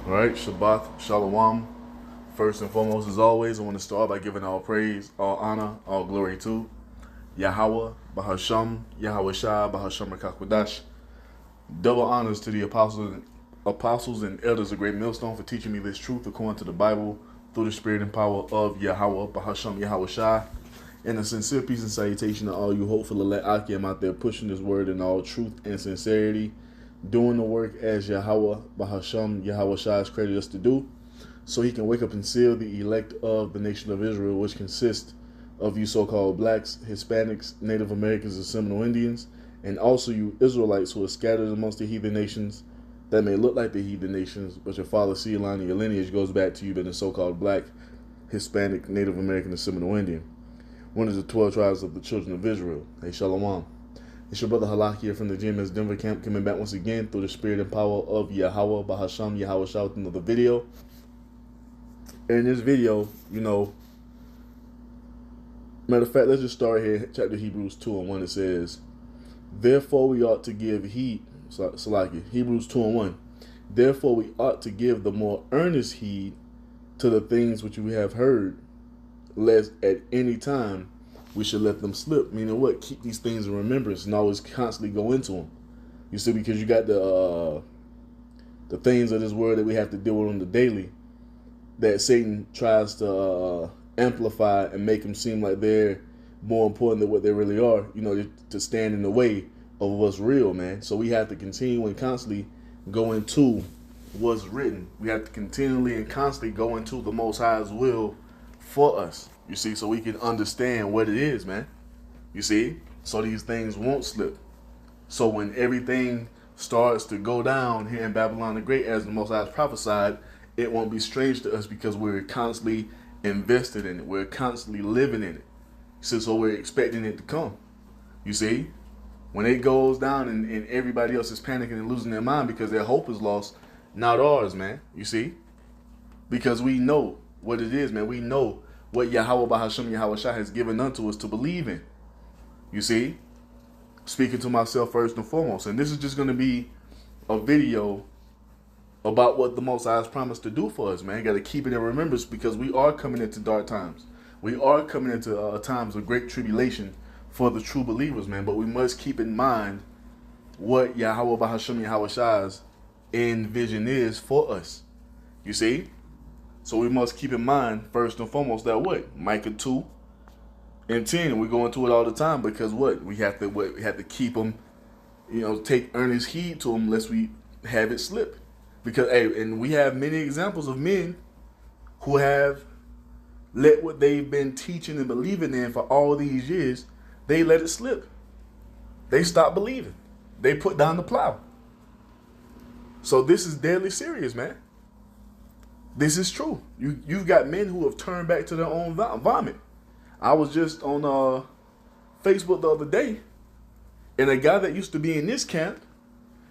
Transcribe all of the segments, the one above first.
All right, Shabbat Shalom. First and foremost, as always, I want to start by giving all praise, all honor, all glory to Yahweh, Bahasham, Yahweh Shah, Bahasham Rakakwadash. Double honors to the apostles and elders of Great Millstone for teaching me this truth according to the Bible through the spirit and power of Yahweh, Bahasham, Yahweh Shah. And a sincere peace and salutation to all you hopeful elect Akim out there pushing this word in all truth and sincerity, doing the work as Yahweh, Bahasham, Yahweh Shah has created us to do, so he can wake up and seal the elect of the nation of Israel, which consists of you so-called blacks, Hispanics, Native Americans, and Seminole Indians, and also you Israelites who are scattered amongst the heathen nations that may look like the heathen nations, but your father's seed line and your lineage goes back to you being a so-called black, Hispanic, Native American, and Seminole Indian. One of the 12 tribes of the children of Israel. Hey, Shalom. It's your brother Halak here from the GMS Denver camp, coming back once again through the spirit and power of Yahweh, Bahasham, Yahweh Shah with another video. In this video, matter of fact, let's just start here. Chapter Hebrews 2 and 1, it says, therefore we ought to give heed, Salaki, Hebrews 2 and 1. Therefore we ought to give the more earnest heed to the things which we have heard, lest at any time we should let them slip. Meaning what? Keep these things in remembrance and always constantly go into them. You see, because you got the things of this world that we have to deal with on the daily, that Satan tries to amplify and make them seem like they're more important than what they really are, to stand in the way of what's real, man. So we have to continue and constantly go into what's written. We have to continually and constantly go into the Most High's will for us, you see, so we can understand what it is, man. You see, so these things won't slip. So when everything starts to go down here in Babylon the Great, as the Most High has prophesied, it won't be strange to us because we're constantly invested in it. We're constantly living in it. So we're expecting it to come. You see, when it goes down and everybody else is panicking and losing their mind because their hope is lost, not ours, man. You see, because we know what it is, man. We know what Yahweh Bahasham Yahweh Shah has given unto us to believe in. You see? Speaking to myself first and foremost. And this is just going to be a video about what the Most High has promised to do for us, man. You got to keep it in remembrance because we are coming into dark times. We are coming into times of great tribulation for the true believers, man. But we must keep in mind what Yahweh Bahasham Yahweh Shah's envision is for us. You see? So we must keep in mind, first and foremost, that what? Micah 2 and 10. We go into it all the time because what? We have to keep them, take earnest heed to them lest we have it slip. Because, and we have many examples of men who have let what they've been teaching and believing in for all these years, they let it slip. They stopped believing. They put down the plow. So this is deadly serious, man. This is true. You've got men who have turned back to their own vomit. I was just on Facebook the other day, and a guy that used to be in this camp,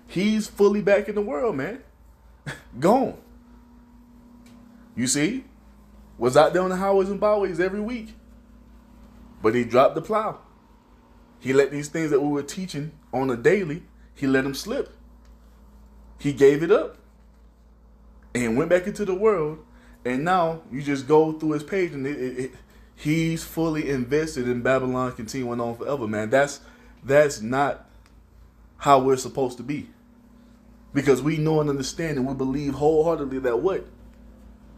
he's fully back in the world, man. Gone. You see? Was out there on the highways and byways every week. But he dropped the plow. He let these things that we were teaching on a daily, he let them slip. He gave it up. And went back into the world, and now you just go through his page, and he's fully invested in Babylon continuing on forever, man. That's not how we're supposed to be, because we know and understand, and we believe wholeheartedly that what?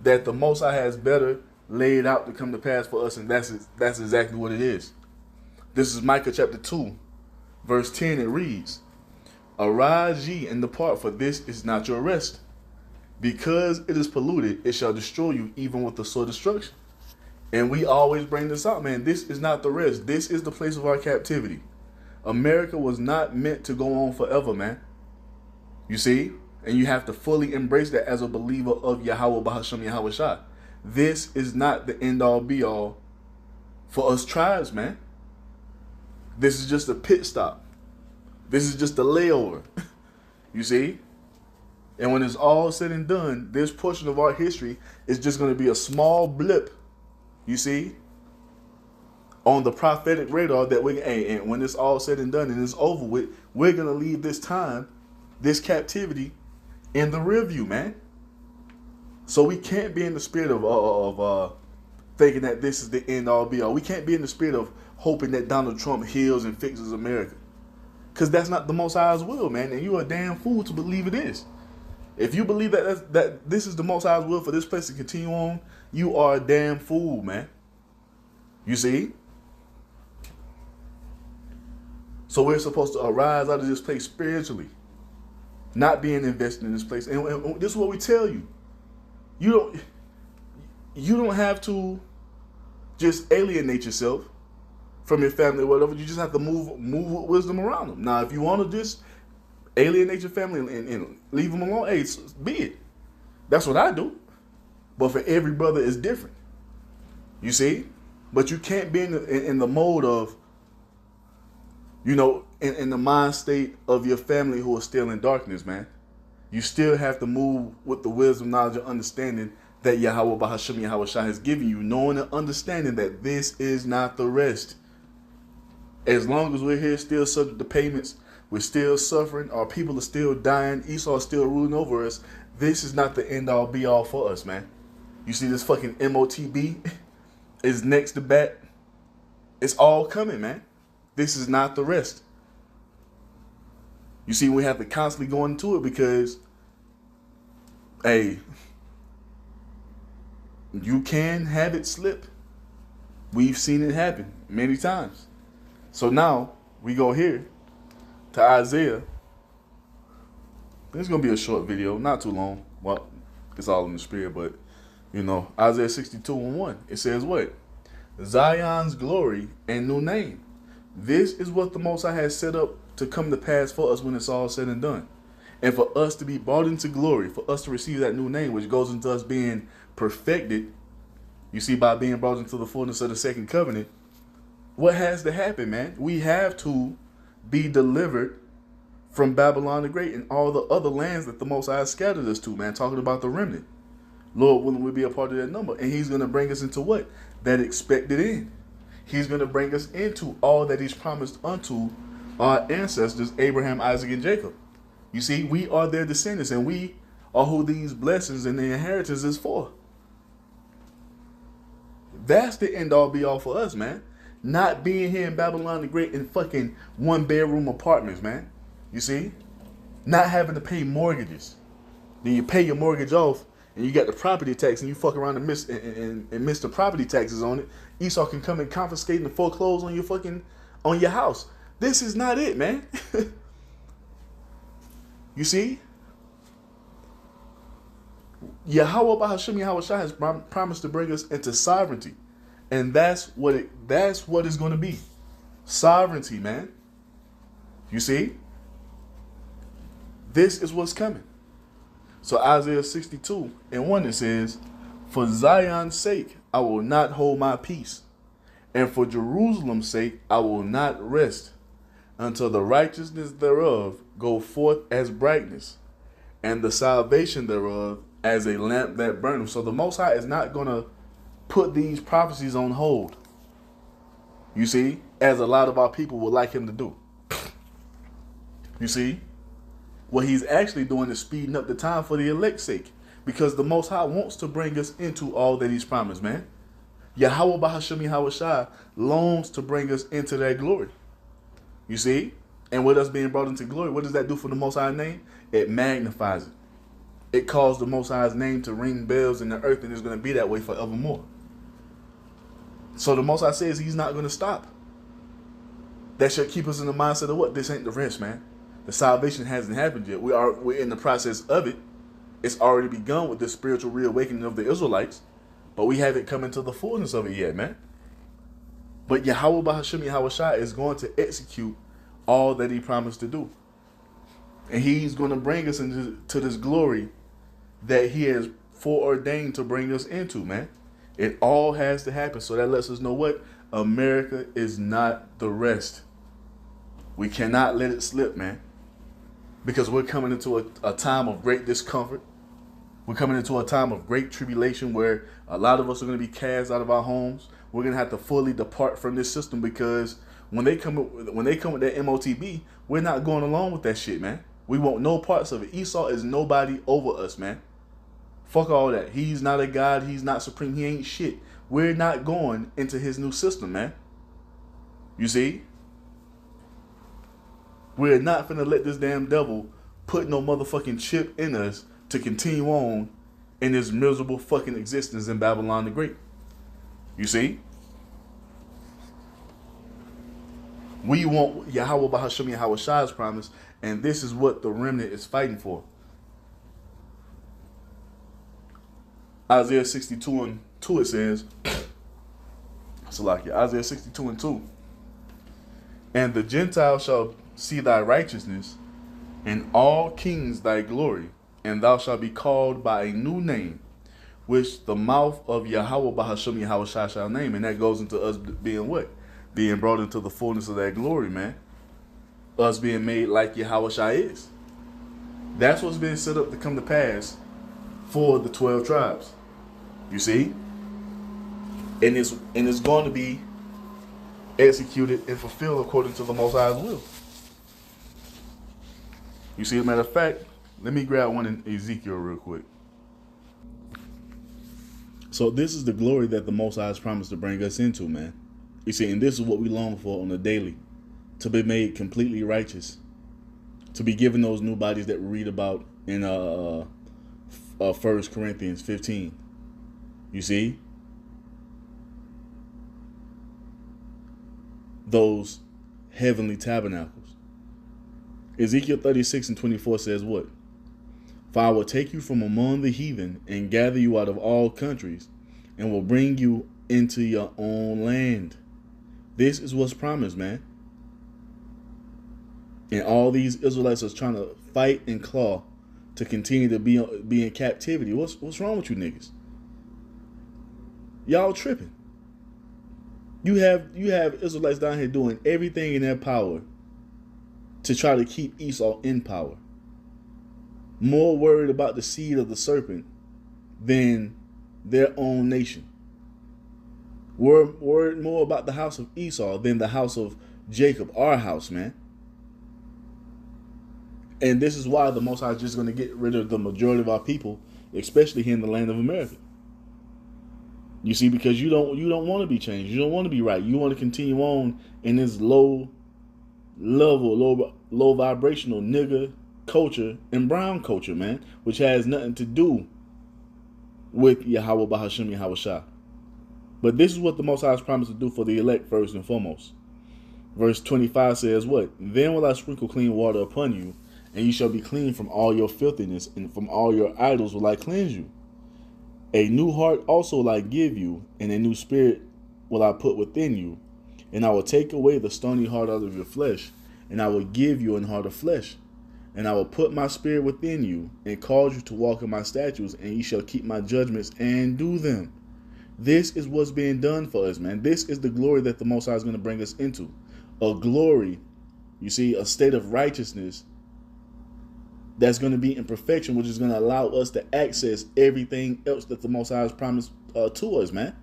That the Most High has better laid out to come to pass for us, and that's exactly what it is. This is Micah chapter 2, verse 10. It reads, arise ye and depart, for this is not your rest. Because it is polluted, it shall destroy you, even with the sore destruction. And we always bring this out, man. This is not the rest. This is the place of our captivity. America was not meant to go on forever, man. You see? And you have to fully embrace that as a believer of Yahweh Bahasham Yahweh Shah. This is not the end-all, be-all for us tribes, man. This is just a pit stop. This is just a layover. You see? And when it's all said and done, this portion of our history is just going to be a small blip, you see, on the prophetic radar that and when it's all said and done and it's over with, we're going to leave this time, this captivity in the rear view, man. So we can't be in the spirit of thinking that this is the end all be all. We can't be in the spirit of hoping that Donald Trump heals and fixes America. Because that's not the Most High's will, man. And you're a damn fool to believe it is. If you believe that this is the Most High's will for this place to continue on, you are a damn fool, man. You see? So we're supposed to arise out of this place spiritually, not being invested in this place. And this is what we tell you. You don't have to just alienate yourself from your family or whatever. You just have to move with wisdom around them. Now, if you want to just alienate your family and leave them alone, hey, be it. That's what I do. But for every brother, it's different. You see? But you can't be in the mode of, you know, in the mind state of your family who are still in darkness, man. You still have to move with the wisdom, knowledge, and understanding that Yahweh Bahasham Yahweh Shah has given you, knowing and understanding that this is not the rest. As long as we're here still subject to payments, we're still suffering, our people are still dying, Esau is still ruling over us, this is not the end all be all for us, man. You see this fucking MOTB is next to bat. It's all coming, man. This is not the rest. You see, we have to constantly go into it because, hey, you can have it slip. We've seen it happen many times. So now we go here to Isaiah. It's going to be a short video, not too long. Well, it's all in the spirit, but, you know, Isaiah 62:1. It says what? Zion's glory and new name. This is what the Most High has set up to come to pass for us when it's all said and done. And for us to be brought into glory, for us to receive that new name, which goes into us being perfected, you see, by being brought into the fullness of the second covenant, what has to happen, man? We have to be delivered from Babylon the Great and all the other lands that the Most High scattered us to, man, talking about the remnant. Lord willing, we'll be a part of that number. And he's going to bring us into what? That expected end. He's going to bring us into all that he's promised unto our ancestors, Abraham, Isaac, and Jacob. You see, we are their descendants, and we are who these blessings and the inheritance is for. That's the end all be all for us, man. Not being here in Babylon the Great in fucking 1-bedroom apartments, man. You see? Not having to pay mortgages. Then you pay your mortgage off, and you got the property tax, and you fuck around and miss the property taxes on it. Esau can come and confiscate and foreclose on your house. This is not it, man. You see? Yahweh Bahasham Yahweh Shah has promised to bring us into sovereignty. And that's what it's going to be. Sovereignty, man. You see? This is what's coming. So Isaiah 62:1, it says, for Zion's sake, I will not hold my peace. And for Jerusalem's sake, I will not rest until the righteousness thereof go forth as brightness, and the salvation thereof as a lamp that burneth. So the Most High is not going to put these prophecies on hold, you see, as a lot of our people would like him to do. You see, what he's actually doing is speeding up the time for the elect's sake, because the Most High wants to bring us into all that he's promised, man. Yahweh Bahasham Yahweh Shah longs to bring us into that glory. You see? And with us being brought into glory, what does that do for the Most High's name? It magnifies it. It caused the Most High's name to ring bells in the earth, and it's going to be that way forevermore. So the Most High says he's not going to stop. That should keep us in the mindset of what? This ain't the rest, man. The salvation hasn't happened yet. We're in the process of it. It's already begun with the spiritual reawakening of the Israelites, but we haven't come into the fullness of it yet, man. But Yahweh Bahasham Yahweh Shah is going to execute all that he promised to do. And he's going to bring us into this glory that he has foreordained to bring us into, man. It all has to happen. So that lets us know what? America is not the rest. We cannot let it slip, man. Because we're coming into a time of great discomfort. We're coming into a time of great tribulation where a lot of us are going to be cast out of our homes. We're going to have to fully depart from this system, because when they come with that MOTB, we're not going along with that shit, man. We want no parts of it. Esau is nobody over us, man. Fuck all that. He's not a God. He's not supreme. He ain't shit. We're not going into his new system, man. You see? We're not finna let this damn devil put no motherfucking chip in us to continue on in this miserable fucking existence in Babylon the Great. You see? We want Yahweh Bahasham Yahweh Shai's promise, and this is what the remnant is fighting for. Isaiah 62 and 2 it says, Salakia, Isaiah 62 and 2. And the Gentiles shall see thy righteousness, and all kings thy glory, and thou shalt be called by a new name, which the mouth of Yahweh Bahasham Yahweh Shai shall name. And that goes into us being what? Being brought into the fullness of that glory, man. Us being made like Yahweh Shai is. That's what's been set up to come to pass for the 12 tribes. You see? And it's going to be executed and fulfilled according to the Most High's will. You see, as a matter of fact, let me grab one in Ezekiel real quick. So this is the glory that the Most High has promised to bring us into, man. You see, and this is what we long for on the daily. To be made completely righteous. To be given those new bodies that we read about in 1 Corinthians 15. You see? Those heavenly tabernacles. Ezekiel 36 and 24 says what? For I will take you from among the heathen and gather you out of all countries and will bring you into your own land. This is what's promised, man. And all these Israelites are trying to fight and claw to continue to be in captivity. What's wrong with you niggas? Y'all tripping. You have Israelites down here doing everything in their power to try to keep Esau in power. More worried about the seed of the serpent than their own nation. Worried more about the house of Esau than the house of Jacob, our house, man. And this is why the Most High is just going to get rid of the majority of our people, especially here in the land of America. You see, because you don't want to be changed. You don't want to be right. You want to continue on in this low level, low vibrational nigger culture and brown culture, man, which has nothing to do with Yahweh Bahasham Yahweh Shai. But this is what the Most High has promised to do for the elect first and foremost. Verse 25 says what? Then will I sprinkle clean water upon you, and you shall be clean from all your filthiness, and from all your idols will I cleanse you. A new heart also will I give you, and a new spirit will I put within you. And I will take away the stony heart out of your flesh, and I will give you an heart of flesh. And I will put my spirit within you, and cause you to walk in my statutes, and ye shall keep my judgments and do them. This is what's being done for us, man. This is the glory that the Most High is going to bring us into. A glory, you see, a state of righteousness that's going to be in perfection, which is going to allow us to access everything else that the Most High has promised to us, man.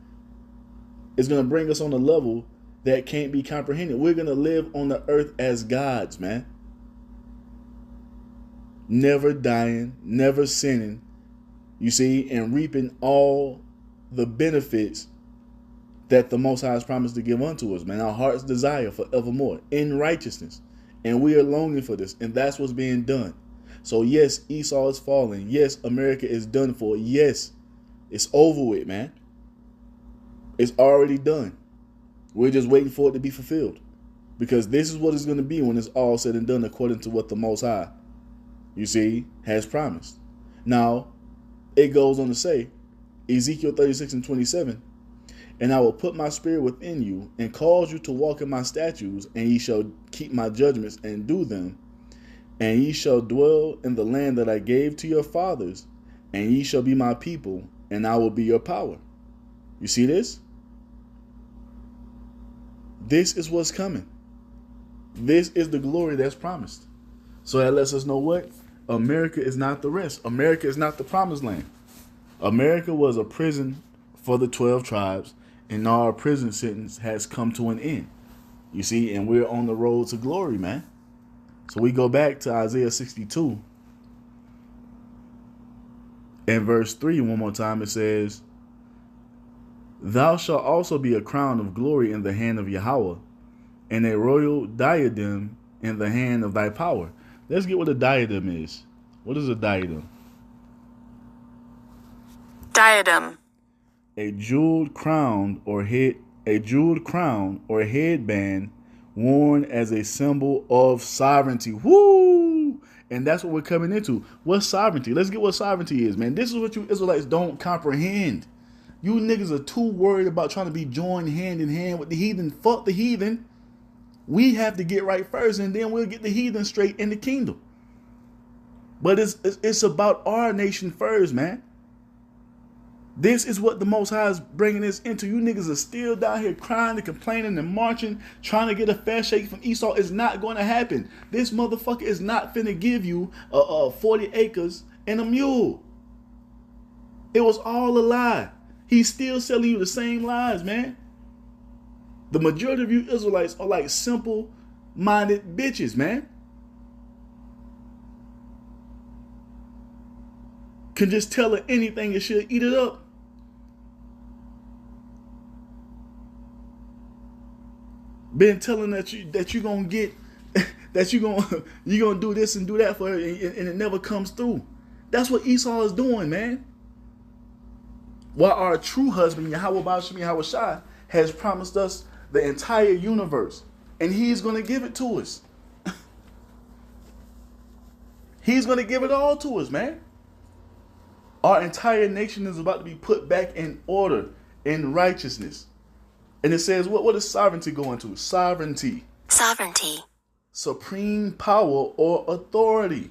It's going to bring us on a level that can't be comprehended. We're going to live on the earth as gods, man. Never dying, never sinning, you see, and reaping all the benefits that the Most High has promised to give unto us, man. Our heart's desire forevermore in righteousness. And we are longing for this, and that's what's being done. So yes, Esau is falling. Yes, America is done for. Yes, it's over with, man. It's already done. We're just waiting for it to be fulfilled. Because this is what it's going to be when it's all said and done according to what the Most High, you see, has promised. Now, it goes on to say, Ezekiel 36 and 27, and I will put my spirit within you and cause you to walk in my statutes, and ye shall keep my judgments and do them. And ye shall dwell in the land that I gave to your fathers, and ye shall be my people, and I will be your power. You see this? This is what's coming. This is the glory that's promised. So that lets us know what? America is not the rest. America is not the promised land. America was a prison for the 12 tribes, and our prison sentence has come to an end. You see, and we're on the road to glory, man. So we go back to Isaiah 62 In verse 3, one more time, it says, thou shalt also be a crown of glory in the hand of Yahweh, and a royal diadem in the hand of thy power. Let's get what a diadem is. What is a diadem? Diadem. A jeweled crown or headband worn as a symbol of sovereignty. Woo! And that's what we're coming into. What's sovereignty? Let's get what sovereignty is, man. This is what you Israelites don't comprehend. You niggas are too worried about trying to be joined hand in hand with the heathen. Fuck the heathen. We have to get right first, and then we'll get the heathen straight in the kingdom. But it's about our nation first, man. This is what the Most High is bringing us into. You niggas are still down here crying and complaining and marching, trying to get a fair shake from Esau. It's not going to happen. This motherfucker is not finna give you 40 acres and a mule. It was all a lie. He's still selling you the same lies, man. The majority of you Israelites are like simple-minded bitches, man. Can just tell her anything and she'll eat it up. Been telling that you gonna get that you gonna do this and do that for her, and it never comes through. That's what Esau is doing, man. While our true husband, Yahweh Ba'ashem Yahweh Shai, has promised us the entire universe, and he's gonna give it to us. He's gonna give it all to us, man. Our entire nation is about to be put back in order, in righteousness. And it says, what is sovereignty going to? Sovereignty. Sovereignty. Supreme power or authority.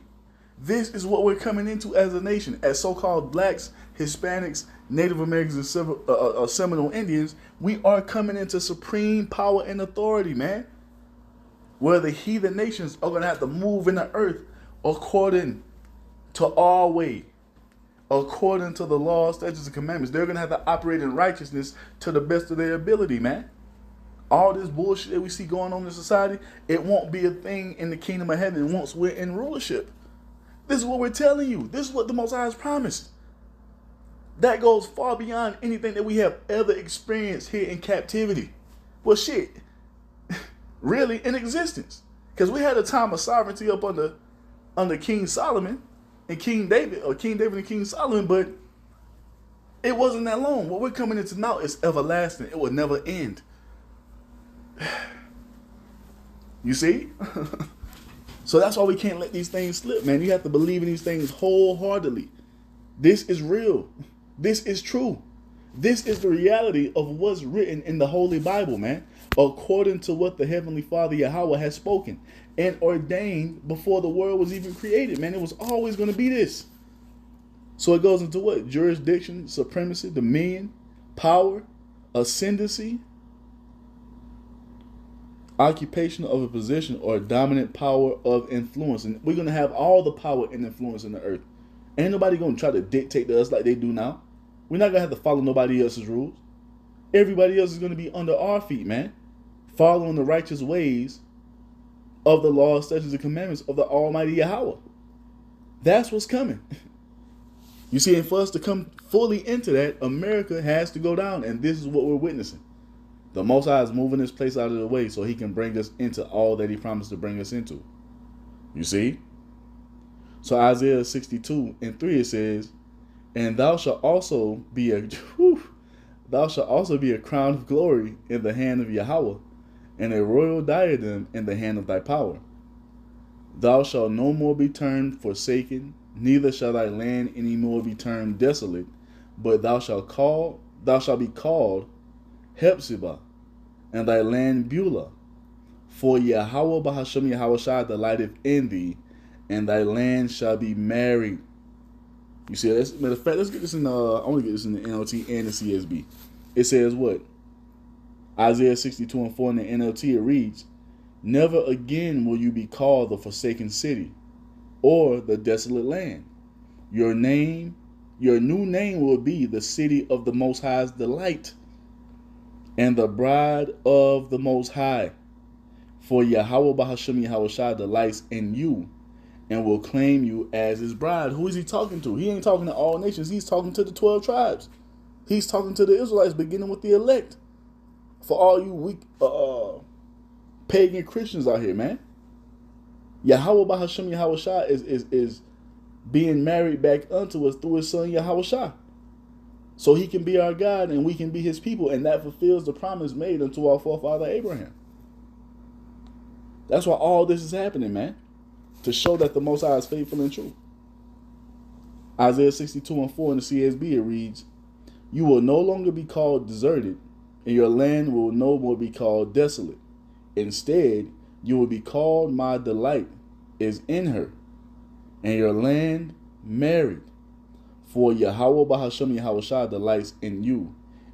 This is what we're coming into as a nation. As so-called blacks, Hispanics, Native Americans, and Seminole Indians, we are coming into supreme power and authority, man. Where the heathen nations are going to have to move in the earth according to our way. According to the law, statutes, and commandments. They're going to have to operate in righteousness to the best of their ability, man. All this bullshit that we see going on in society, it won't be a thing in the kingdom of heaven once we're in rulership. This is what we're telling you. This is what the Most High has promised. That goes far beyond anything that we have ever experienced here in captivity. Well, shit, really in existence. Because we had a time of sovereignty up under King Solomon. And King David and King Solomon, but it wasn't that long. What we're coming into now is everlasting. It will never end. You see? So that's why we can't let these things slip, man. You have to believe in these things wholeheartedly. This is real. This is true. This is the reality of what's written in the Holy Bible, man. According to what the Heavenly Father Yahweh has spoken and ordained before the world was even created, man. It was always going to be this. So it goes into what? Jurisdiction, supremacy, dominion, power, ascendancy, occupation of a position, or dominant power of influence. And we're going to have all the power and influence in the earth. Ain't nobody going to try to dictate to us like they do now. We're not going to have to follow nobody else's rules. Everybody else is going to be under our feet, man. Following the righteous ways of the law, statutes, and commandments of the Almighty Yahweh. That's what's coming. You see, and for us to come fully into that, America has to go down, and this is what we're witnessing. The Most High is moving this place out of the way so he can bring us into all that he promised to bring us into. You see? So Isaiah 62:3 it says, and thou shalt also be a crown of glory in the hand of Yahweh, and a royal diadem in the hand of thy power. Thou shalt no more be termed forsaken, neither shall thy land any more be termed desolate, but thou shalt be called Hephzibah, and thy land Beulah. For Yahweh Ba'ashem Yahweh Shai delighteth in thee, and thy land shall be married. You see, matter of fact, let's get this in. I want to get this in the NLT and the CSB. It says what? Isaiah 62:4 in the NLT, it reads, never again will you be called the forsaken city, or the desolate land. Your new name will be the city of the Most High's delight, and the bride of the Most High. For Yahweh Ba'ashem Yahweh Shai delights in you, and will claim you as his bride. Who is he talking to? He ain't talking to all nations. He's talking to the 12 tribes. He's talking to the Israelites, beginning with the elect. For all you weak pagan Christians out here, man. Yahweh Bahashem Yahweh Shah is being married back unto us through his son Yahweh Shah. So he can be our God and we can be his people. And that fulfills the promise made unto our forefather Abraham. That's why all this is happening, man. To show that the Most High is faithful and true. Isaiah 62:4 in the CSB, it reads, "You will no longer be called deserted, and your land will no more be called desolate. Instead, you will be called my delight is in her, and your land married. For Yahweh Bahashem Yahweh Shah delights in you,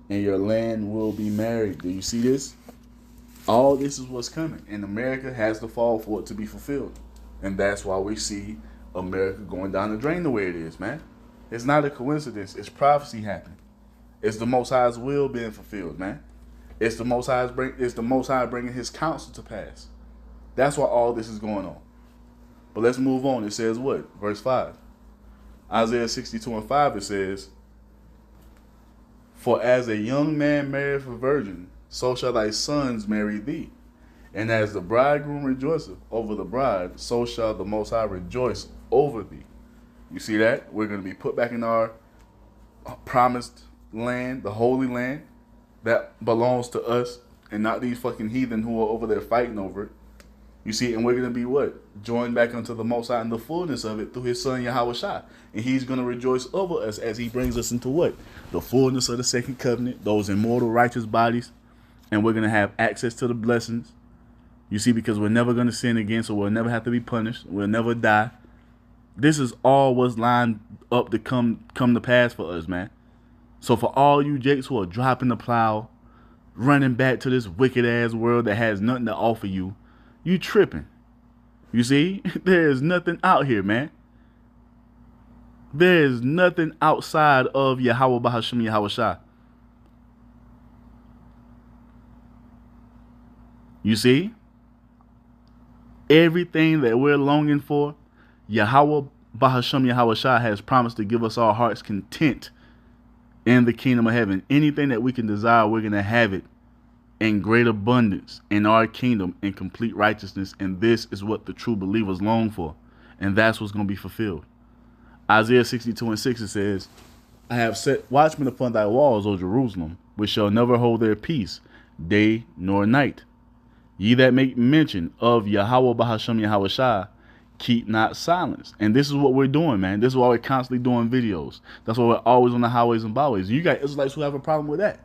and your land will be married." Do you see this? All this is what's coming, and America has to fall for it to be fulfilled. And that's why we see America going down the drain the way it is, man. It's not a coincidence. It's prophecy happening. It's the Most High's will being fulfilled, man. It's the Most High bringing his counsel to pass. That's why all this is going on. But let's move on. It says what? Verse 5. Isaiah 62:5, it says, "For as a young man marrieth a virgin, so shall thy sons marry thee. And as the bridegroom rejoiceth over the bride, so shall the Most High rejoice over thee." You see that? We're going to be put back in our promised land, the holy land that belongs to us, and not these fucking heathen who are over there fighting over it. You see, and we're going to be what? Joined back unto the Most High in the fullness of it through his son Yahweh Shah. And he's going to rejoice over us as he brings us into what? The fullness of the second covenant, those immortal righteous bodies. And we're going to have access to the blessings. You see, because we're never going to sin again, so we'll never have to be punished. We'll never die. This is all what's lined up to come to pass for us, man. So for all you jakes who are dropping the plow, running back to this wicked-ass world that has nothing to offer you, you tripping. You see, there is nothing out here, man. There is nothing outside of Yahweh Bahashem Yahweh Shah. You see? Everything that we're longing for, Yahweh Bahashem Yahweh Shah has promised to give us our heart's content in the kingdom of heaven. Anything that we can desire, we're going to have it in great abundance in our kingdom in complete righteousness. And this is what the true believers long for. And that's what's going to be fulfilled. Isaiah 62:6, it says, "I have set watchmen upon thy walls, O Jerusalem, which shall never hold their peace, day nor night. Ye that make mention of Yahweh Bahashem Yahweh Shah, keep not silence." And this is what we're doing, man. This is why we're constantly doing videos. That's why we're always on the highways and byways. You got Israelites who have a problem with that.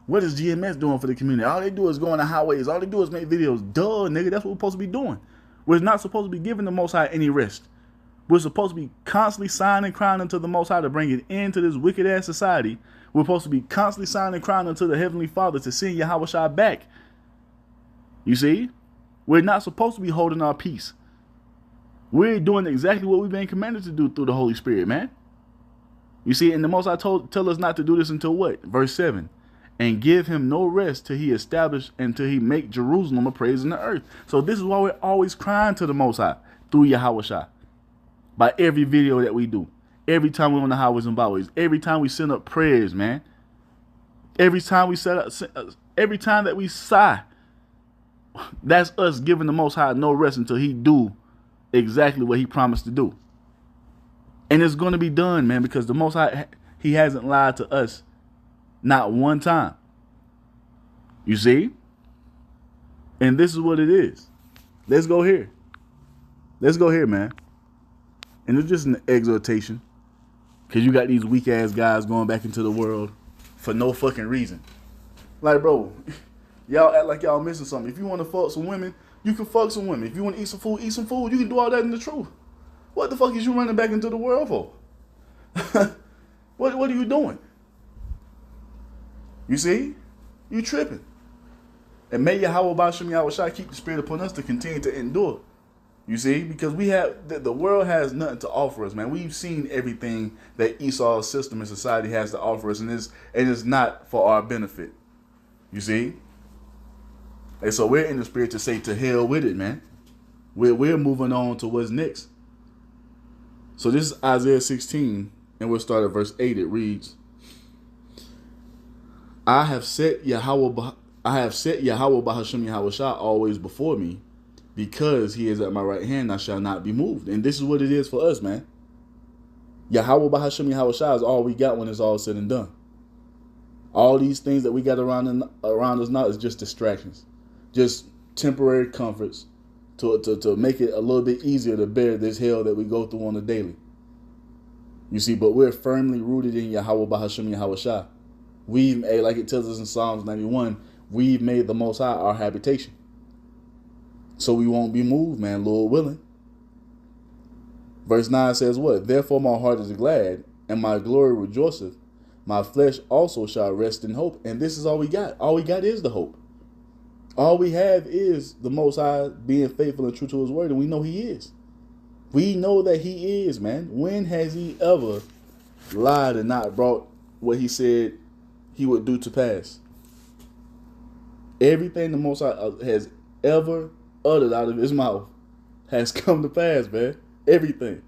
What is GMS doing for the community? All they do is go on the highways. All they do is make videos. Duh, nigga. That's what we're supposed to be doing. We're not supposed to be giving the Most High any rest. We're supposed to be constantly sighing and crying unto the Most High to bring it into this wicked-ass society. We're supposed to be constantly sighing and crying unto the Heavenly Father to send Yahweh Shah back. You see? We're not supposed to be holding our peace. We're doing exactly what we've been commanded to do through the Holy Spirit, man. You see, and the Most High tell us not to do this until what? Verse 7. "And give him no rest till he establish and till he make Jerusalem a praise in the earth." So this is why we're always crying to the Most High through Yahweh Shah. By every video that we do. Every time we're on the highways and byways. Every time we send up prayers, man. Every time that we sigh. That's us giving the Most High no rest until he do exactly what he promised to do. And it's going to be done, man, because the Most High, he hasn't lied to us not one time. You see? And this is what it is. Let's go here. Let's go here, man. And it's just an exhortation. Because you got these weak-ass guys going back into the world for no fucking reason. Like, bro, y'all act like y'all missing something. If you want to fuck some women, you can fuck some women. If you want to eat some food, eat some food. You can do all that in the truth. What the fuck is you running back into the world for? What are you doing? You see? You tripping. And may Yahweh Bashim Yahweh Shai keep the spirit upon us to continue to endure. You see? Because we have, the world has nothing to offer us, man. We've seen everything that Esau's system and society has to offer us, and it's not for our benefit. You see? And so we're in the spirit to say to hell with it, man. We're moving on to what's next. So this is Isaiah 16, and we'll start at verse 8. It reads, I have set Yahweh Bahashem Yahweh Shah always before me, because he is at my right hand, I shall not be moved. And this is what it is for us, man. Yahweh Bahashem Yahweh Shah is all we got when it's all said and done. All these things that we got around us now is just distractions, just temporary comforts to make it a little bit easier to bear this hell that we go through on a daily. You see, but we're firmly rooted in Yahweh Bahashem Yahweh Shah. Like it tells us in Psalms 91, we've made the Most High our habitation. So we won't be moved, man, Lord willing. Verse 9 says what? Therefore my heart is glad, and my glory rejoiceth. My flesh also shall rest in hope. And this is all we got. All we got is the hope. All we have is the Most High being faithful and true to his word, and we know he is. We know that he is, man. When has he ever lied and not brought what he said he would do to pass? Everything the Most High has ever uttered out of his mouth has come to pass, man. Everything.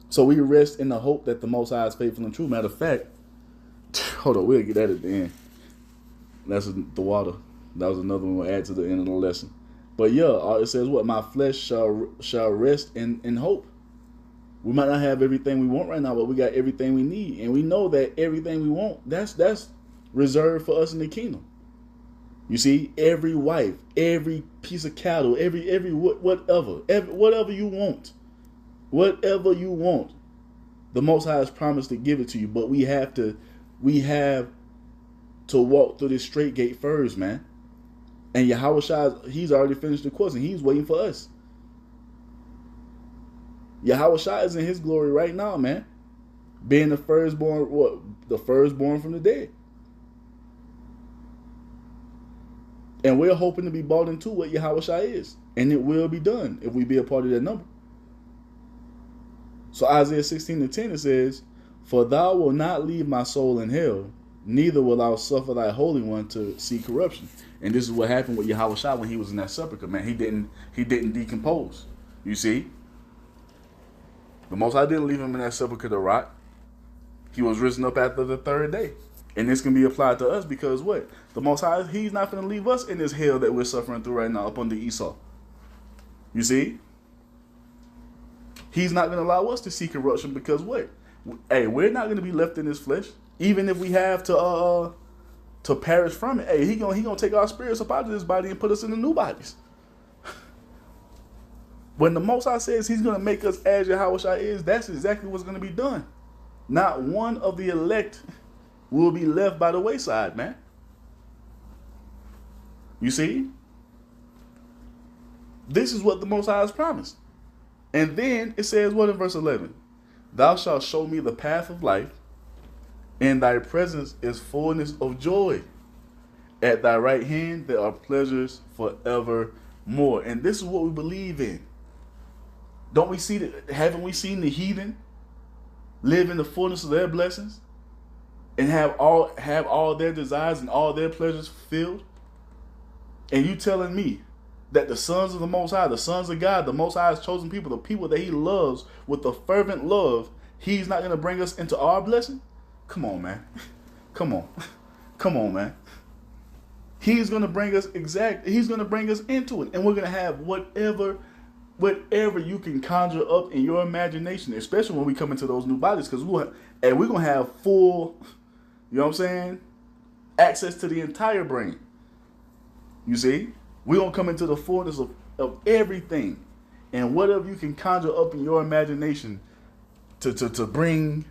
So we rest in the hope that the Most High is faithful and true. Matter of fact, hold on, we'll get that at the end. That's the water. That was another one we'll add to the end of the lesson. But yeah, it says what? My flesh shall rest in hope. We might not have everything we want right now, but we got everything we need. And we know that everything we want, that's reserved for us in the kingdom. You see, every wife, every piece of cattle, every whatever you want, the Most High has promised to give it to you. But we have to walk through this straight gate first, man. And Yahweh Shai, he's already finished the course, and he's waiting for us. Yahweh Shai is in his glory right now, man. Being the firstborn, the firstborn from the dead. And we're hoping to be bought into what Yahweh Shai is. And it will be done if we be a part of that number. So Isaiah 16:10, it says, For thou wilt not leave my soul in hell, neither will I suffer thy Holy One to see corruption. And this is what happened with Yahweh Shai when he was in that sepulcher, man. He didn't decompose. You see? The Most High didn't leave him in that sepulcher to rot. He was risen up after the third day. And this can be applied to us because what? The Most High, he's not going to leave us in this hell that we're suffering through right now up under Esau. You see? He's not going to allow us to see corruption because what? Hey, we're not going to be left in this flesh. Even if we have to perish from it. Hey, he gonna take our spirits up out of this body and put us in the new bodies. When the Most High says he's going to make us as Yahweh Shai is, that's exactly what's going to be done. Not one of the elect will be left by the wayside, man. You see? This is what the Most High has promised. And then it says what in verse 11? Thou shalt show me the path of life. In thy presence is fullness of joy. At thy right hand there are pleasures forevermore. And this is what we believe in. Don't we see that? Haven't we seen the heathen live in the fullness of their blessings and have all their desires and all their pleasures fulfilled? And you telling me that the sons of the Most High, the sons of God, the Most High has chosen people, the people that he loves with a fervent love, he's not going to bring us into our blessing? Come on, man. Come on. Come on, man. He's going to bring us he's going to bring us into it. And we're going to have whatever you can conjure up in your imagination, especially when we come into those new bodies, because we're going to have full, you know what I'm saying, access to the entire brain. You see? We're going to come into the fullness of everything. And whatever you can conjure up in your imagination to bring,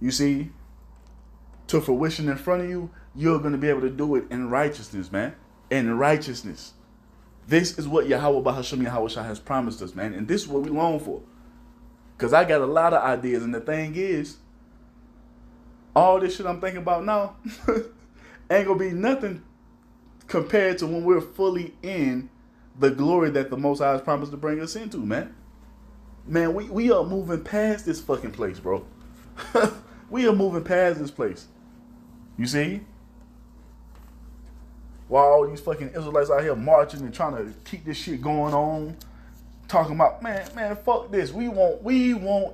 you see, to fruition in front of you, you're going to be able to do it in righteousness, man. In righteousness. This is what Yahweh Bahashem Yahweh Shai has promised us, man. And this is what we long for. Because I got a lot of ideas. And the thing is, all this shit I'm thinking about now ain't going to be nothing compared to when we're fully in the glory that the Most High has promised to bring us into, man. Man, we are moving past this fucking place, bro. We are moving past this place. You see? While all these fucking Israelites out here marching and trying to keep this shit going on, talking about, man, fuck this. We want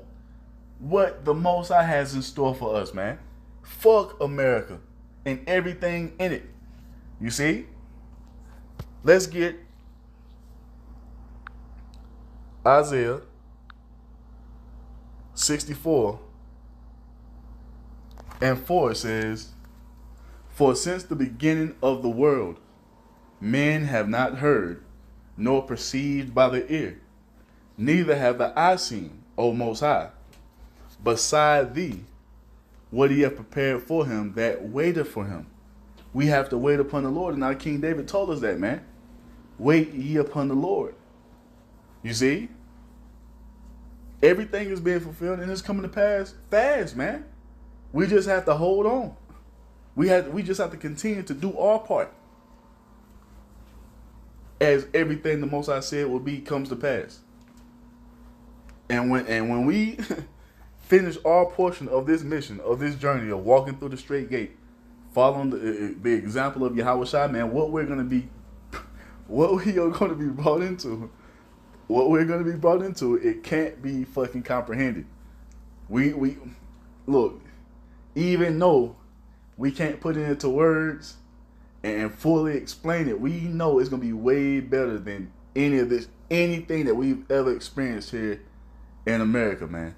what the Most High has in store for us, man. Fuck America and everything in it. You see? Let's get Isaiah 64 and 4. It says, "For since the beginning of the world, men have not heard, nor perceived by the ear, neither have the eye seen, O Most High, beside thee, what he hath prepared for him that waiteth for him." We have to wait upon the Lord, and our King David told us that, man. Wait ye upon the Lord. You see? Everything is being fulfilled and it's coming to pass fast, man. We just have to hold on. We just have to continue to do our part, as everything the Most High said will be comes to pass. And when we finish our portion of this mission, of this journey of walking through the straight gate, following the example of Yahweh Shai, man, what we are going to be brought into, it can't be fucking comprehended. We look, even though we can't put it into words and fully explain it, we know it's gonna be way better than anything that we've ever experienced here in America, man.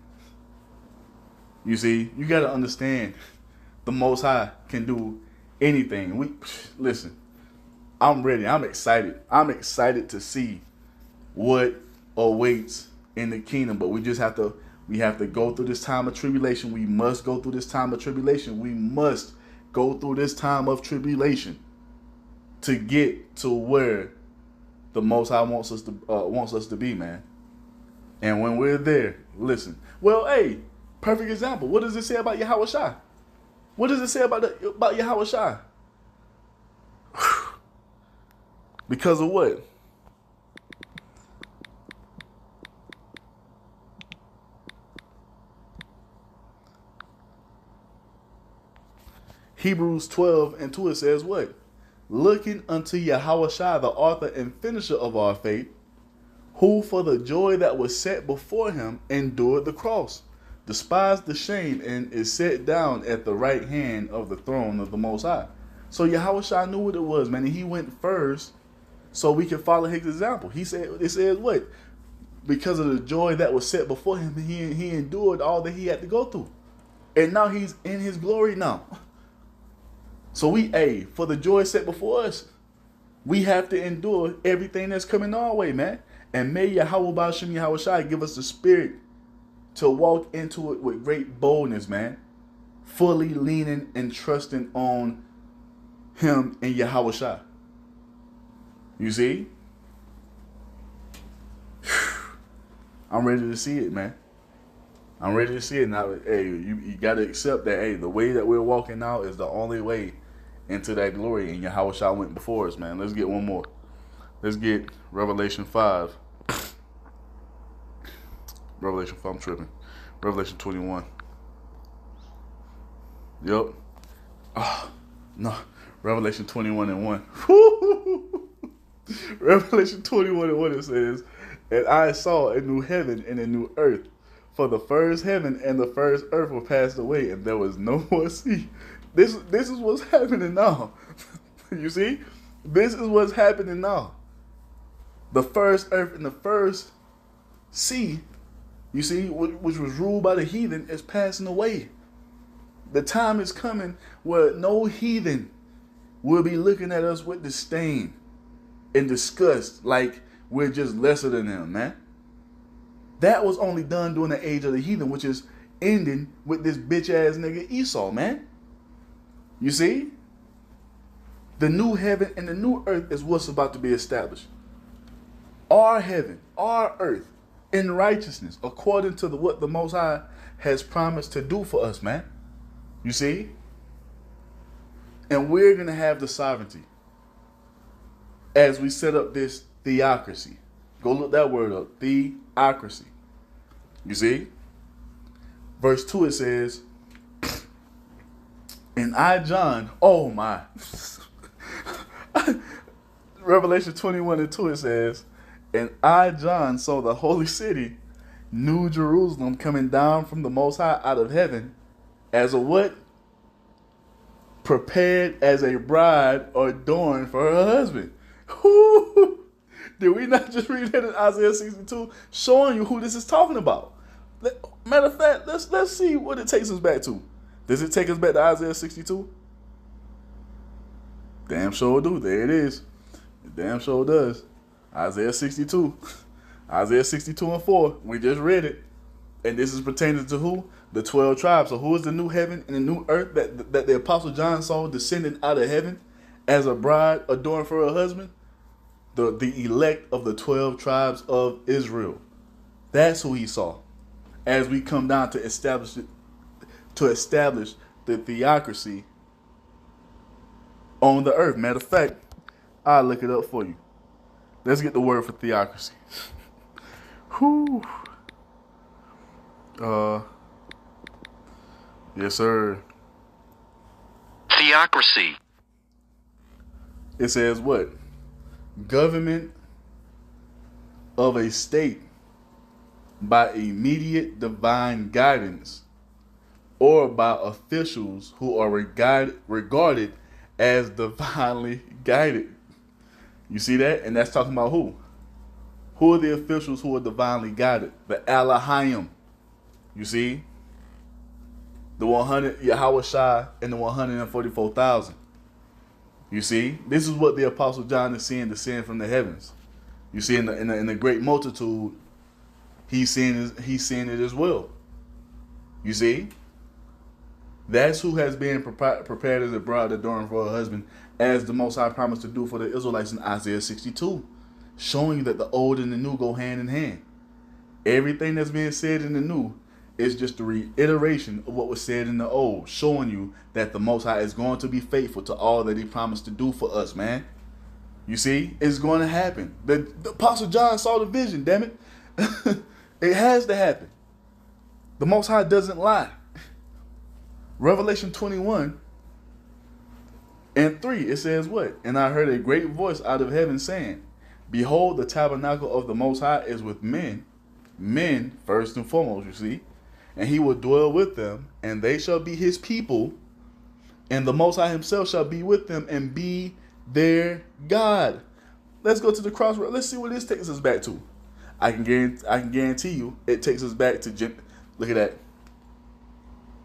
You see, you gotta understand, the Most High can do anything. Listen, I'm ready. I'm excited. I'm excited to see what awaits in the kingdom. But we have to go through this time of tribulation. We must go through this time of tribulation. We must go through this time of tribulation to get to where the Most High wants us to be, man. And when we're there, listen. Well, hey, perfect example. What does it say about Yahweh Shai? What does it say about Yahweh Shai? Because of what? Hebrews 12 and 2, it says what? "Looking unto Yahweh Shai, the author and finisher of our faith, who for the joy that was set before him endured the cross, despised the shame, and is set down at the right hand of the throne of the Most High." So Yahweh Shai knew what it was, man, and he went first so we can follow his example. It says what? Because of the joy that was set before him, he endured all that he had to go through. And now he's in his glory now. So for the joy set before us, we have to endure everything that's coming our way, man. And may Yahweh Ba'ashem Yahweh Shai give us the spirit to walk into it with great boldness, man. Fully leaning and trusting on him and Yahweh Shai. You see? I'm ready to see it, man. I'm ready to see it now. Hey, you got to accept that, hey, the way that we're walking now is the only way into that glory, and Yahweh Shai went before us, man. Let's get one more. Let's get Revelation 5. Revelation 5, I'm tripping. Revelation 21. Yep. Oh, no. Revelation 21 and 1. Revelation 21 and 1, it says, "And I saw a new heaven and a new earth. For the first heaven and the first earth were passed away, and there was no more sea." This is what's happening now. You see? This is what's happening now. The first earth and the first sea, you see, which was ruled by the heathen, is passing away. The time is coming where no heathen will be looking at us with disdain and disgust like we're just lesser than them, man. That was only done during the age of the heathen, which is ending with this bitch ass nigga Esau, man. You see? The new heaven and the new earth is what's about to be established. Our heaven, our earth, in righteousness, according to what the Most High has promised to do for us, man. You see? And we're going to have the sovereignty as we set up this theocracy. Go look that word up. Theocracy. You see? Verse 2, it says, "And I, John," oh my. Revelation 21 and 2, it says, And I, John, saw the holy city, New Jerusalem, coming down from the Most High out of heaven, as a what? Prepared as a bride adorned for her husband. Did we not just read that in Isaiah 62, showing you who this is talking about? Matter of fact, let's see what it takes us back to. Does it take us back to Isaiah 62? Damn sure do. There it is. It damn sure does. Isaiah 62. Isaiah 62 and 4. We just read it. And this is pertaining to who? The 12 tribes. So who is the new heaven and the new earth that the Apostle John saw descending out of heaven as a bride adorned for her husband? The elect of the 12 tribes of Israel. That's who he saw. As we come down to establish the theocracy on the earth. Matter of fact, I'll look it up for you. Let's get the word for theocracy. Whew. Yes, sir. Theocracy. It says what? Government of a state by immediate divine guidance or by officials who are regarded as divinely guided. You see that? And that's talking about who? Who are the officials who are divinely guided? The Elohim. You see? The 100, Yahweh Shai, and the 144,000. You see? This is what the Apostle John is seeing descend from the heavens. You see, in the great multitude, he's seeing it as well. You see? That's who has been prepared as a bride adorned for her husband, as the Most High promised to do for the Israelites in Isaiah 62, showing you that the old and the new go hand in hand. Everything that's being said in the new is just a reiteration of what was said in the old, showing you that the Most High is going to be faithful to all that he promised to do for us, man. You see? It's going to happen. The Apostle John saw the vision, damn it. It has to happen. The Most High doesn't lie. Revelation 21 and 3, it says what? And I heard a great voice out of heaven saying, behold, the tabernacle of the Most High is with men. Men, first and foremost, you see. And he will dwell with them, and they shall be his people. And the Most High himself shall be with them and be their God. Let's go to the crossroad. Let's see what this takes us back to. I can guarantee you it takes us back to, look at that.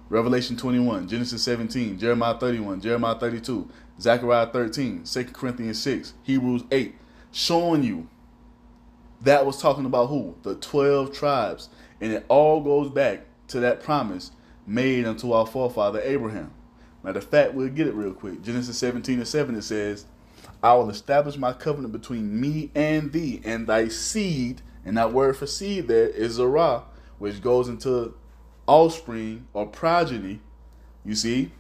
Revelation 21, Genesis 17, Jeremiah 31, Jeremiah 32, Zechariah 13, 2 Corinthians 6, Hebrews 8, showing you that was talking about who? The 12 tribes. And it all goes back to that promise made unto our forefather Abraham. Matter of fact, we'll get it real quick. Genesis 17 and 7, it says, I will establish my covenant between me and thee and thy seed. And that word for seed there is Zerah, which goes into offspring or progeny, you see,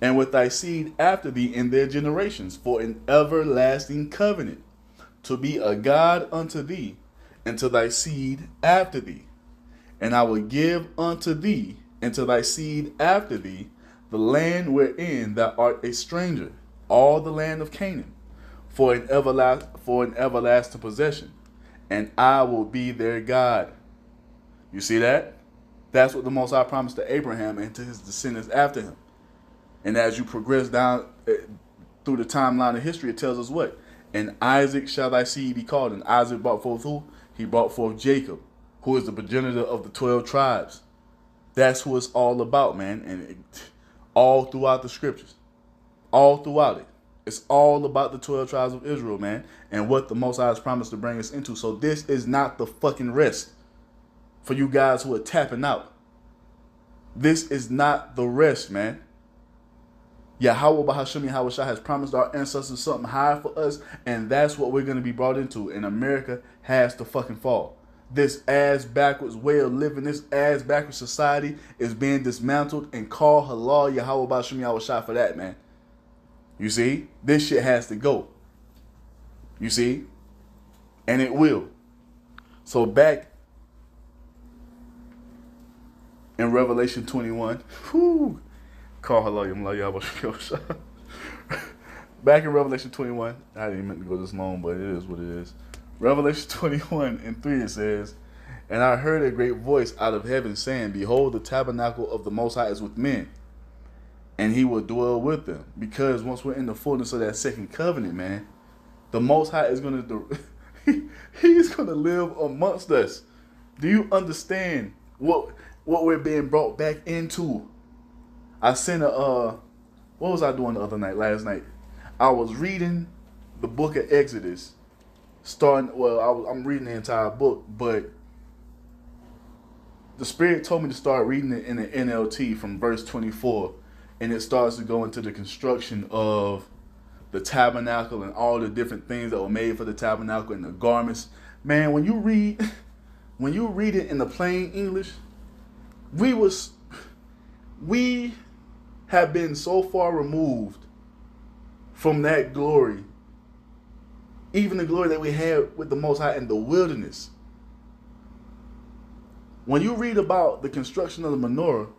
and with thy seed after thee in their generations, for an everlasting covenant, to be a God unto thee, and to thy seed after thee. And I will give unto thee, and to thy seed after thee, the land wherein thou art a stranger, all the land of Canaan, for an everlasting possession, and I will be their God. You see that? That's what the Most High promised to Abraham and to his descendants after him. And as you progress down through the timeline of history, it tells us what? And Isaac shall thy seed be called. And Isaac brought forth who? He brought forth Jacob, who is the progenitor of the 12 tribes. That's who it's all about, man. And all throughout the scriptures. All throughout it. It's all about the 12 tribes of Israel, man. And what the Most High has promised to bring us into. So this is not the fucking rest. For you guys who are tapping out. This is not the rest, man. Yahweh Bahasham Yahweh Shai has promised our ancestors something high for us, and that's what we're going to be brought into. And America has to fucking fall. This ass backwards way of living, this ass backwards society is being dismantled, and call halal Yahweh Bahasham Yahweh Shai for that, man. You see? This shit has to go. You see? And it will. So back in Revelation 21, whoo, call halal. Back in Revelation 21, I didn't mean to go this long, but it is what it is. Revelation 21 and 3 it says, "And I heard a great voice out of heaven saying, Behold, the tabernacle of the Most High is with men, and he will dwell with them." Because once we're in the fullness of that second covenant, man, the Most High is going to he's going to live amongst us. Do you understand what we're being brought back into? I sent what was I doing the other night? Last night, I was reading the book of Exodus. I'm reading the entire book, but the Spirit told me to start reading it in the NLT from verse 24, and it starts to go into the construction of the tabernacle and all the different things that were made for the tabernacle and the garments. Man, when you read it in the plain English, we have been so far removed from that glory, even the glory that we had with the Most High in the wilderness. When you read about the construction of the menorah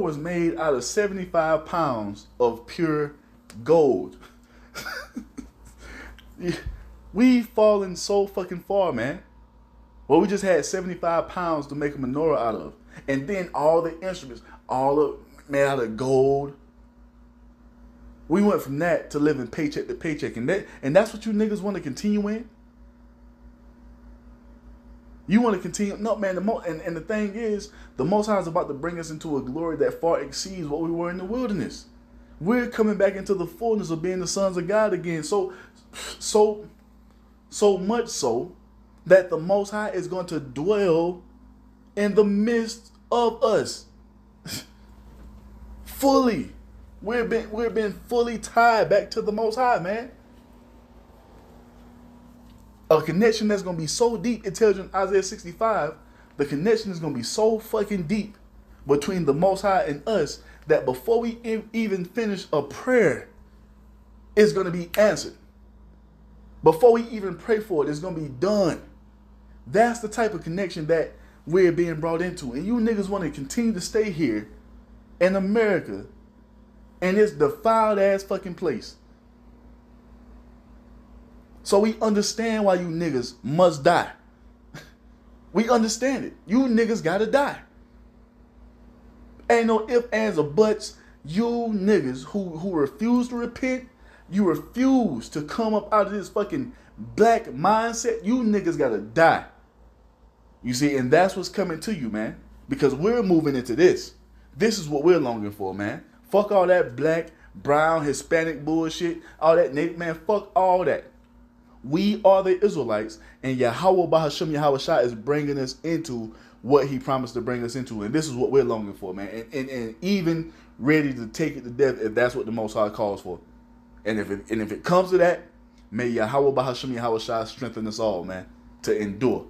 was made out of 75 pounds of pure gold. We've fallen so fucking far, man. Well, we just had 75 pounds to make a menorah out of. And then all the instruments, all of made out of gold. We went from that to living paycheck to paycheck. And that's what you niggas want to continue in? You want to continue? No, man. And the thing is, the Most High is about to bring us into a glory that far exceeds what we were in the wilderness. We're coming back into the fullness of being the sons of God again. So much so that the Most High is going to dwell in the midst of us. Fully. We've been fully tied back to the Most High, man. A connection that's going to be so deep. It tells you in Isaiah 65, the connection is going to be so fucking deep between the Most High and us that before we even finish a prayer, it's going to be answered. Before we even pray for it, it's going to be done. That's the type of connection that we're being brought into. And you niggas want to continue to stay here in America in this defiled ass fucking place. So we understand why you niggas must die. We understand it. You niggas gotta die. Ain't no ifs, ands, or buts. You niggas who refuse to repent, you refuse to come up out of this fucking black mindset, you niggas gotta die. You see, and that's what's coming to you, man. Because we're moving into this. This is what we're longing for, man. Fuck all that black, brown, Hispanic bullshit. All that native, man. Fuck all that. We are the Israelites, and Yahweh Bahasham Yahweh Shah is bringing us into what he promised to bring us into. And this is what we're longing for, man. And even ready to take it to death if that's what the Most High calls for. And if it comes to that, may Yahweh Bahasham Yahweh Shah strengthen us all, man, to endure.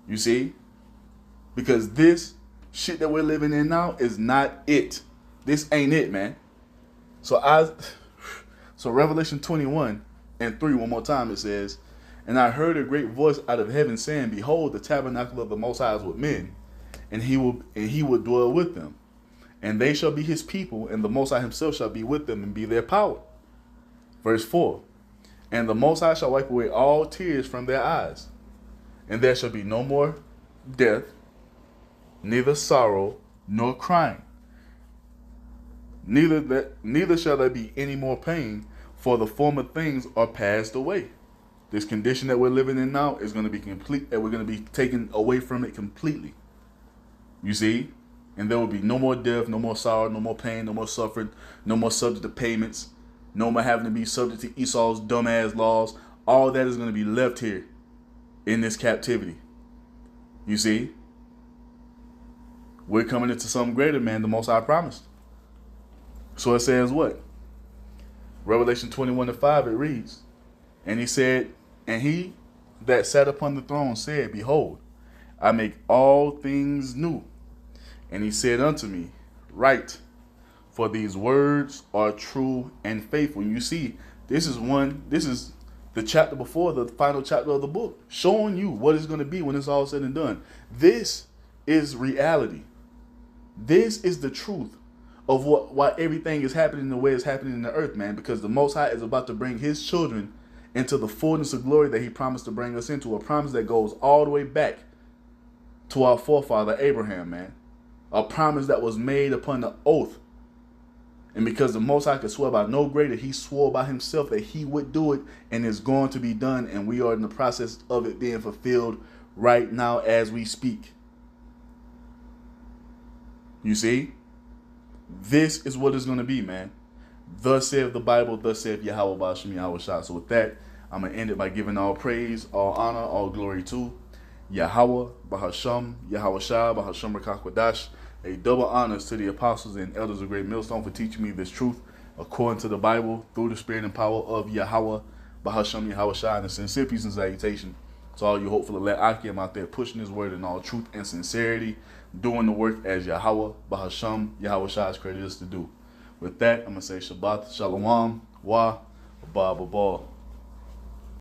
You see? Because this shit that we're living in now is not it. This ain't it, man. So Revelation 21 and 3, one more time, it says, "And I heard a great voice out of heaven saying, Behold, the tabernacle of the Most High is with men, and he will dwell with them. And they shall be his people, and the Most High himself shall be with them and be their power." Verse 4, "And the Most High shall wipe away all tears from their eyes, and there shall be no more death, neither sorrow nor crying. Neither shall there be any more pain, for the former things are passed away." This condition that we're living in now is going to be complete, and we're going to be taken away from it completely. You see? And there will be no more death, no more sorrow, no more pain, no more suffering, no more subject to payments, no more having to be subject to Esau's dumbass laws. All that is going to be left here in this captivity. You see? We're coming into something greater, man, the Most High promised. So it says what? Revelation 21:5, it reads, "And he said, and he that sat upon the throne said, Behold, I make all things new. And he said unto me, Write, for these words are true and faithful." You see, this is the chapter before the final chapter of the book, showing you what it's going to be when it's all said and done. This is reality. This is the truth of why everything is happening the way it's happening in the earth, man. Because the Most High is about to bring his children into the fullness of glory that he promised to bring us into, a promise that goes all the way back to our forefather Abraham, man. A promise that was made upon the oath. And because the Most High could swear by no greater, he swore by himself that he would do it, and it's going to be done, and we are in the process of it being fulfilled right now as we speak. You see? This is what it's going to be, man. Thus saith the Bible, thus saith Yahweh Ba'ashem Yahweh Shah. So with that, I'm going to end it by giving all praise, all honor, all glory to Yahweh Ba'ashem Yahweh Shah Ba'ashem Rakakwadash. A double honors to the apostles and elders of Great Millstone for teaching me this truth according to the Bible through the spirit and power of Yahweh Ba'ashem Yahweh Shah. And a sincere peace and salutation to all you hopeful elect Akim out there pushing his word in all truth and sincerity, doing the work as Yahweh Ba'ashem Yahweh Shah has created us to do. With that, I'm going to say Shabbat Shalom Wa Ba Ba Ba.